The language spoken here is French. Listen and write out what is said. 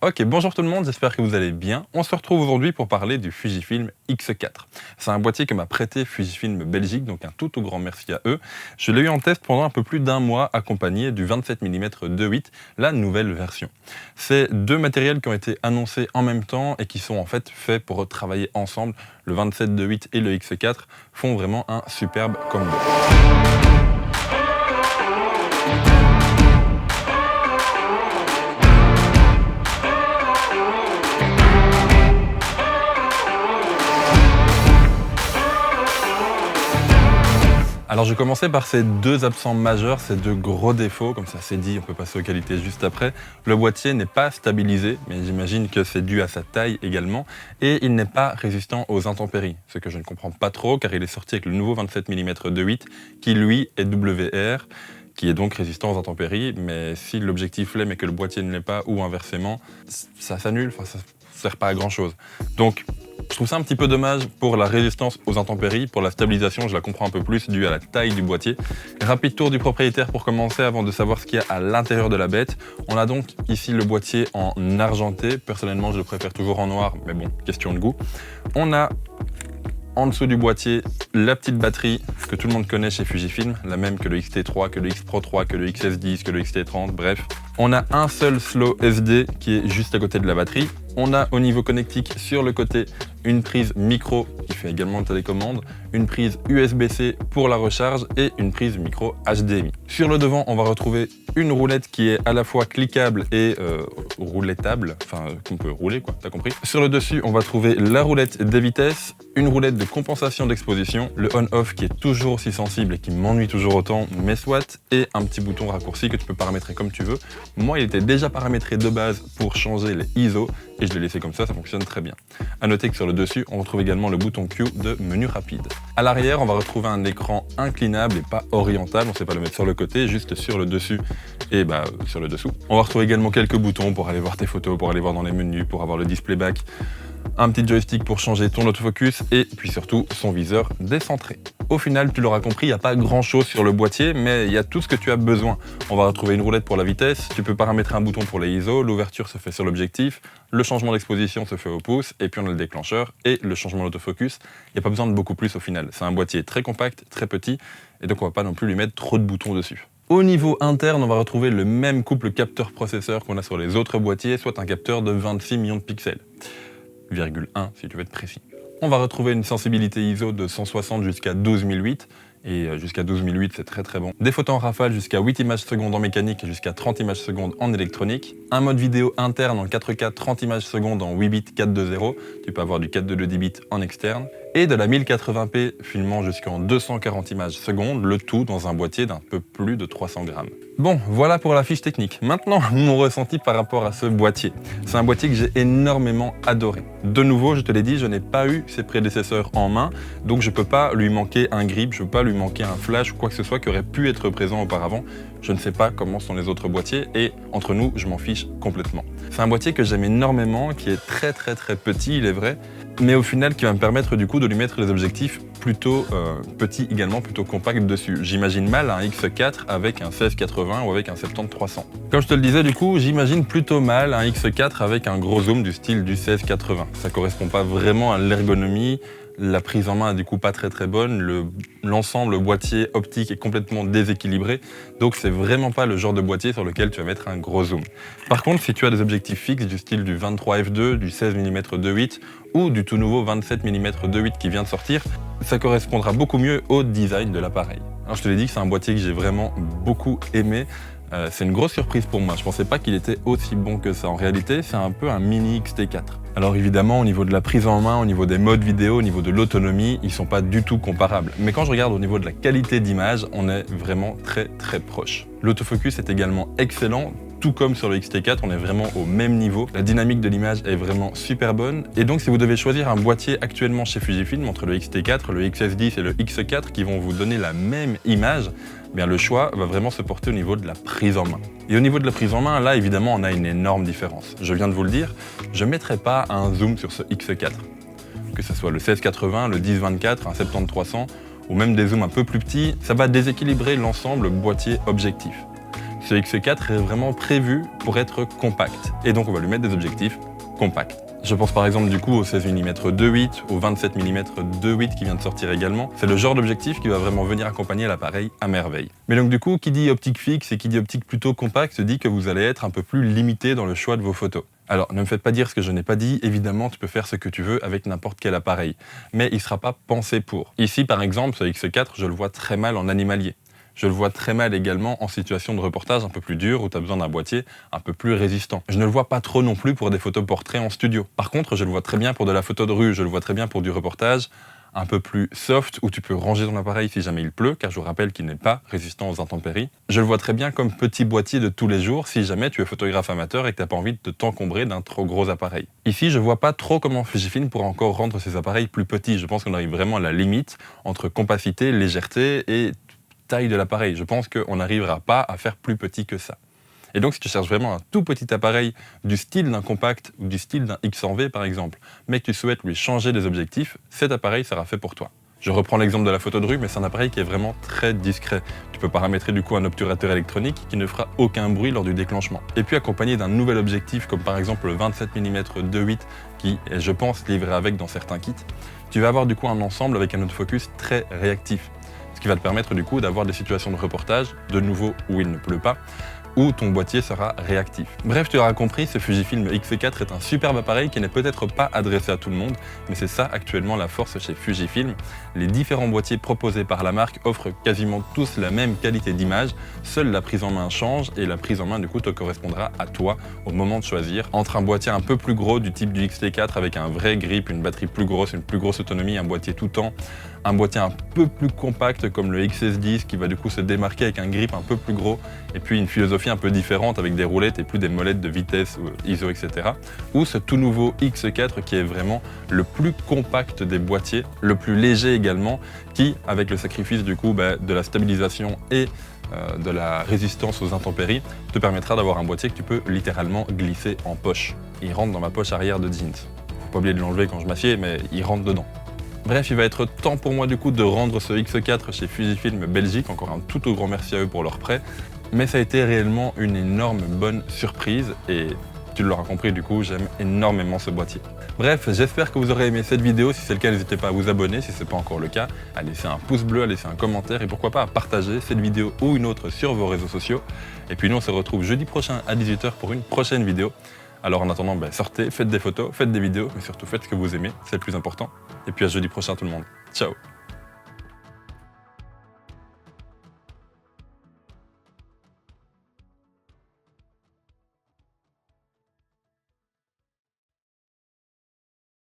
Ok, bonjour tout le monde, j'espère que vous allez bien. On se retrouve aujourd'hui pour parler du Fujifilm X4. C'est un boîtier que m'a prêté Fujifilm Belgique, donc un tout grand merci à eux. Je l'ai eu en test pendant un peu plus d'un mois, accompagné du 27 mm 2.8, la nouvelle version. C'est deux matériels qui ont été annoncés en même temps et qui sont en fait faits pour travailler ensemble. Le 27 2.8 et le X4 font vraiment un superbe combo. Alors je vais commencer par ces deux absents majeurs, ces deux gros défauts, comme ça c'est dit, on peut passer aux qualités juste après. Le boîtier n'est pas stabilisé, mais j'imagine que c'est dû à sa taille également, et il n'est pas résistant aux intempéries, ce que je ne comprends pas trop car il est sorti avec le nouveau 27 mm 2.8 qui lui est WR, qui est donc résistant aux intempéries, mais si l'objectif l'est mais que le boîtier ne l'est pas, ou inversement, ça s'annule, enfin ça ne sert pas à grand chose. Donc je trouve ça un petit peu dommage pour la résistance aux intempéries. Pour la stabilisation, je la comprends un peu plus dû à la taille du boîtier. Rapide tour du propriétaire pour commencer avant de savoir ce qu'il y a à l'intérieur de la bête. On a donc ici le boîtier en argenté. Personnellement, je le préfère toujours en noir, mais bon, question de goût. On a en dessous du boîtier la petite batterie que tout le monde connaît chez Fujifilm, la même que le X-T3, que le X-Pro 3, que le XS10, que le X-T30, bref. On a un seul slow SD qui est juste à côté de la batterie. On a au niveau connectique sur le côté une prise micro qui fait également de télécommande, une prise USB-C pour la recharge et une prise micro HDMI. Sur le devant, on va retrouver une roulette qui est à la fois cliquable et roulettable, enfin qu'on peut rouler quoi, t'as compris. Sur le dessus, on va trouver la roulette des vitesses, une roulette de compensation d'exposition, le on-off qui est toujours aussi sensible et qui m'ennuie toujours autant, mais soit, et un petit bouton raccourci que tu peux paramétrer comme tu veux. Moi, il était déjà paramétré de base pour changer les ISO et je l'ai laissé comme ça fonctionne très bien. A noter que sur le dessus, on retrouve également le bouton Q de menu rapide. À l'arrière, on va retrouver un écran inclinable et pas oriental, on ne sait pas le mettre sur le côté, juste sur le dessus et sur le dessous. On va retrouver également quelques boutons pour aller voir tes photos, pour aller voir dans les menus, pour avoir le display back, un petit joystick pour changer ton autofocus et puis surtout son viseur décentré. Au final, tu l'auras compris, il n'y a pas grand chose sur le boîtier, mais il y a tout ce que tu as besoin. On va retrouver une roulette pour la vitesse, tu peux paramétrer un bouton pour les ISO, l'ouverture se fait sur l'objectif, le changement d'exposition se fait au pouce, et puis on a le déclencheur et le changement d'autofocus. Il n'y a pas besoin de beaucoup plus au final. C'est un boîtier très compact, très petit, et donc on ne va pas non plus lui mettre trop de boutons dessus. Au niveau interne, on va retrouver le même couple capteur-processeur qu'on a sur les autres boîtiers, soit un capteur de 26 millions de pixels. 1,1 si tu veux être précis. On va retrouver une sensibilité ISO de 160 jusqu'à 12008 et jusqu'à 12008 c'est très bon. Des photos en rafale jusqu'à 8 images secondes en mécanique et jusqu'à 30 images secondes en électronique. Un mode vidéo interne en 4K 30 images secondes en 8 bits 420, tu peux avoir du 422 10 bits en externe. Et de la 1080p filmant jusqu'en 240 images secondes, le tout dans un boîtier d'un peu plus de 300 grammes. Bon, voilà pour la fiche technique. Maintenant, mon ressenti par rapport à ce boîtier. C'est un boîtier que j'ai énormément adoré. De nouveau, je te l'ai dit, je n'ai pas eu ses prédécesseurs en main, donc je peux pas lui manquer un grip, je peux pas lui manquer un flash ou quoi que ce soit qui aurait pu être présent auparavant. Je ne sais pas comment sont les autres boîtiers et entre nous, je m'en fiche complètement. C'est un boîtier que j'aime énormément, qui est très petit, il est vrai, mais au final qui va me permettre du coup de lui mettre les objectifs plutôt petits également, plutôt compacts dessus. J'imagine mal un X4 avec un 16-80 ou avec un 70-300. Comme je te le disais du coup, j'imagine plutôt mal un X4 avec un gros zoom du style du 16-80. Ça correspond pas vraiment à l'ergonomie. La prise en main est du coup pas très bonne, l'ensemble boîtier optique est complètement déséquilibré, donc c'est vraiment pas le genre de boîtier sur lequel tu vas mettre un gros zoom. Par contre, si tu as des objectifs fixes du style du 23 f2, du 16 mm 2.8 ou du tout nouveau 27 mm 2.8 qui vient de sortir, ça correspondra beaucoup mieux au design de l'appareil. Alors je te l'ai dit que c'est un boîtier que j'ai vraiment beaucoup aimé. C'est une grosse surprise pour moi, je pensais pas qu'il était aussi bon que ça. En réalité, c'est un peu un mini X-T4. Alors évidemment, au niveau de la prise en main, au niveau des modes vidéo, au niveau de l'autonomie, ils sont pas du tout comparables. Mais quand je regarde au niveau de la qualité d'image, on est vraiment très proche. L'autofocus est également excellent, tout comme sur le X-T4, on est vraiment au même niveau. La dynamique de l'image est vraiment super bonne. Et donc si vous devez choisir un boîtier actuellement chez Fujifilm entre le X-T4, le XS10 et le X4 qui vont vous donner la même image, bien le choix va vraiment se porter au niveau de la prise en main. Et au niveau de la prise en main, là évidemment on a une énorme différence. Je viens de vous le dire, je ne mettrai pas un zoom sur ce X4. Que ce soit le 16-80, le 10-24, un 70-300 ou même des zooms un peu plus petits, ça va déséquilibrer l'ensemble boîtier objectif. Ce X4 est vraiment prévu pour être compact. Et donc on va lui mettre des objectifs compacts. Je pense par exemple du coup au 16 mm 2.8, au 27 mm 2.8 qui vient de sortir également. C'est le genre d'objectif qui va vraiment venir accompagner l'appareil à merveille. Mais donc du coup, qui dit optique fixe et qui dit optique plutôt compacte se dit que vous allez être un peu plus limité dans le choix de vos photos. Alors ne me faites pas dire ce que je n'ai pas dit, évidemment tu peux faire ce que tu veux avec n'importe quel appareil, mais il ne sera pas pensé pour. Ici par exemple, ce X4, je le vois très mal en animalier. Je le vois très mal également en situation de reportage un peu plus dur où tu as besoin d'un boîtier un peu plus résistant. Je ne le vois pas trop non plus pour des photos portraits en studio. Par contre, je le vois très bien pour de la photo de rue, je le vois très bien pour du reportage un peu plus soft où tu peux ranger ton appareil si jamais il pleut, car je vous rappelle qu'il n'est pas résistant aux intempéries. Je le vois très bien comme petit boîtier de tous les jours si jamais tu es photographe amateur et que tu n'as pas envie de t'encombrer d'un trop gros appareil. Ici, je vois pas trop comment Fujifilm pourra encore rendre ces appareils plus petits. Je pense qu'on arrive vraiment à la limite entre compacité, légèreté et taille de l'appareil. Je pense qu'on n'arrivera pas à faire plus petit que ça. Et donc si tu cherches vraiment un tout petit appareil du style d'un compact ou du style d'un X100V par exemple, mais que tu souhaites lui changer des objectifs, cet appareil sera fait pour toi. Je reprends l'exemple de la photo de rue, mais c'est un appareil qui est vraiment très discret. Tu peux paramétrer du coup un obturateur électronique qui ne fera aucun bruit lors du déclenchement. Et puis accompagné d'un nouvel objectif comme par exemple le 27 mm 2.8 qui est je pense livré avec dans certains kits, tu vas avoir du coup un ensemble avec un autofocus très réactif. Ce qui va te permettre du coup d'avoir des situations de reportage, de nouveau où il ne pleut pas, où ton boîtier sera réactif. Bref, tu l'auras compris, ce Fujifilm X4 est un superbe appareil qui n'est peut-être pas adressé à tout le monde, mais c'est ça actuellement la force chez Fujifilm. Les différents boîtiers proposés par la marque offrent quasiment tous la même qualité d'image, seule la prise en main change et la prise en main du coup te correspondra à toi au moment de choisir entre un boîtier un peu plus gros du type du X-T4 avec un vrai grip, une batterie plus grosse, une plus grosse autonomie, un boîtier tout temps, un boîtier un peu plus compact comme le XS10 qui va du coup se démarquer avec un grip un peu plus gros et puis une philosophie un peu différente avec des roulettes et plus des molettes de vitesse ou ISO etc. Ou ce tout nouveau X4 qui est vraiment le plus compact des boîtiers, le plus léger également, qui avec le sacrifice du coup de la stabilisation et de la résistance aux intempéries te permettra d'avoir un boîtier que tu peux littéralement glisser en poche. Il rentre dans ma poche arrière de jeans. Faut pas oublier de l'enlever quand je m'assieds mais il rentre dedans. Bref, il va être temps pour moi du coup de rendre ce X4 chez Fujifilm Belgique, encore un tout au grand merci à eux pour leur prêt, mais ça a été réellement une énorme bonne surprise et tu l'auras compris du coup, j'aime énormément ce boîtier. Bref, j'espère que vous aurez aimé cette vidéo, si c'est le cas n'hésitez pas à vous abonner, si ce n'est pas encore le cas, à laisser un pouce bleu, à laisser un commentaire et pourquoi pas à partager cette vidéo ou une autre sur vos réseaux sociaux. Et puis nous on se retrouve jeudi prochain à 18 h pour une prochaine vidéo. Alors en attendant, sortez, faites des photos, faites des vidéos, mais surtout faites ce que vous aimez, c'est le plus important. Et puis à jeudi prochain tout le monde. Ciao!